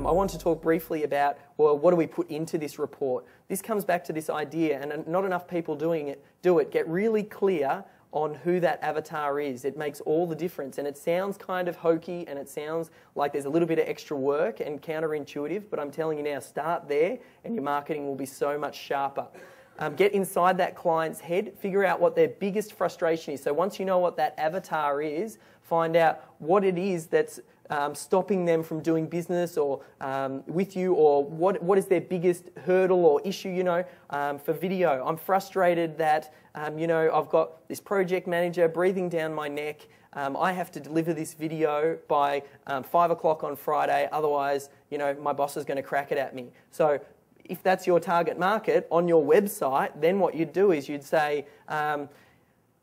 I want to talk briefly about, well, what do we put into this report? This comes back to this idea, and not enough people do it. Get really clear on who that avatar is. It makes all the difference, and it sounds kind of hokey, and it sounds like there's a little bit of extra work and counterintuitive, but I'm telling you now, start there, and your marketing will be so much sharper. Get inside that client's head, figure out what their biggest frustration is. So once you know what that avatar is, find out what it is that's stopping them from doing business or with you, or what is their biggest hurdle or issue. For video, I'm frustrated that I've got this project manager breathing down my neck. I have to deliver this video by 5 o'clock on Friday, otherwise my boss is going to crack it at me. So if that's your target market on your website, then what you'd do is you'd say,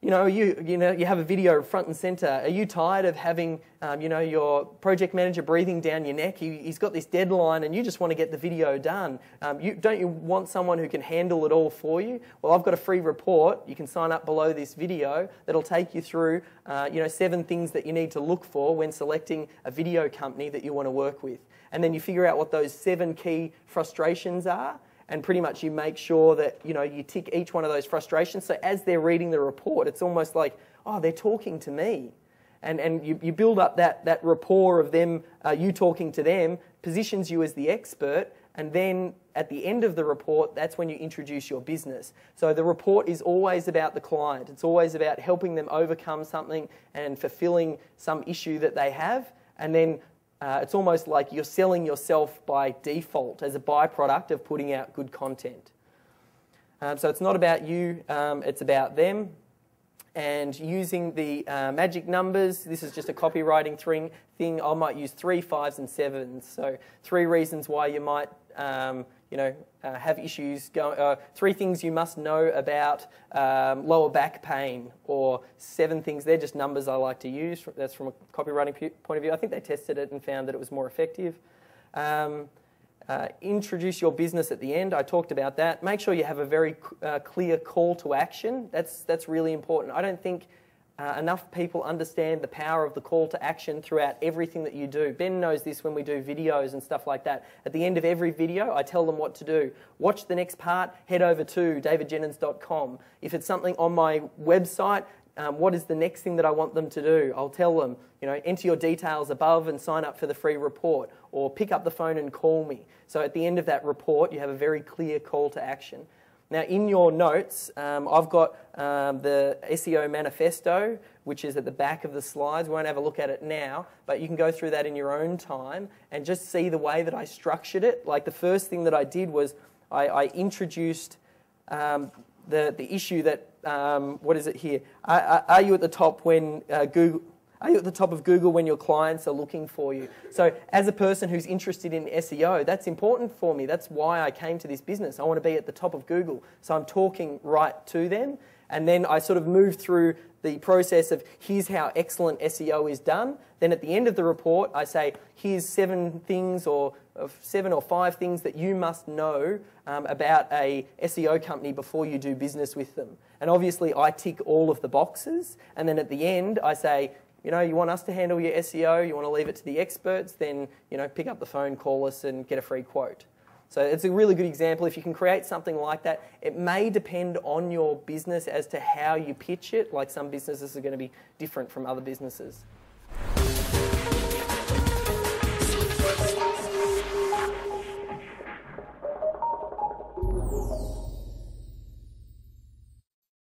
you have a video front and center. Are you tired of having, your project manager breathing down your neck? He's got this deadline and you just want to get the video done. Don't you want someone who can handle it all for you? Well, I've got a free report. You can sign up below this video that'll take you through, 7 things that you need to look for when selecting a video company that you want to work with. And then you figure out what those 7 key frustrations are, and pretty much you make sure that you tick each one of those frustrations. So as they're reading the report, it's almost like, oh, they're talking to me. And you build up that rapport of them, you talking to them, positions you as the expert, and then at the end of the report, that's when you introduce your business. So the report is always about the client. It's always about helping them overcome something and fulfilling some issue that they have, and then it's almost like you're selling yourself by default as a byproduct of putting out good content. So it's not about you, it's about them. And using the magic numbers, this is just a copywriting thing. I might use 3, 5s, and 7s. So 3 reasons why you might have issues. 3 things you must know about lower back pain, or 7 things. They're just numbers I like to use. That's from a copywriting point of view. I think they tested it and found that it was more effective. Introduce your business at the end. I talked about that. Make sure you have a very clear call to action. That's really important. I don't think enough people understand the power of the call to action throughout everything that you do. Ben knows this when we do videos and stuff like that. At the end of every video, I tell them what to do. Watch the next part, head over to davidjenyns.com. If it's something on my website, what is the next thing that I want them to do? I'll tell them, enter your details above and sign up for the free report, or pick up the phone and call me. So at the end of that report, you have a very clear call to action. Now, in your notes, I've got the SEO Manifesto, which is at the back of the slides. We won't have a look at it now, but you can go through that in your own time and just see the way that I structured it. Like, the first thing that I did was I introduced the issue that, what is it here? Are you at the top when Google... Are you at the top of Google when your clients are looking for you? So as a person who's interested in SEO, that's important for me. That's why I came to this business. I want to be at the top of Google. So I'm talking right to them. And then I sort of move through the process of here's how excellent SEO is done. Then at the end of the report, I say, here's 7 things, or 7 or 5 things that you must know about a SEO company before you do business with them. And obviously I tick all of the boxes. And then at the end, I say, you want us to handle your SEO, you want to leave it to the experts, then, pick up the phone, call us, and get a free quote. So it's a really good example. If you can create something like that, it may depend on your business as to how you pitch it. Like, some businesses are going to be different from other businesses.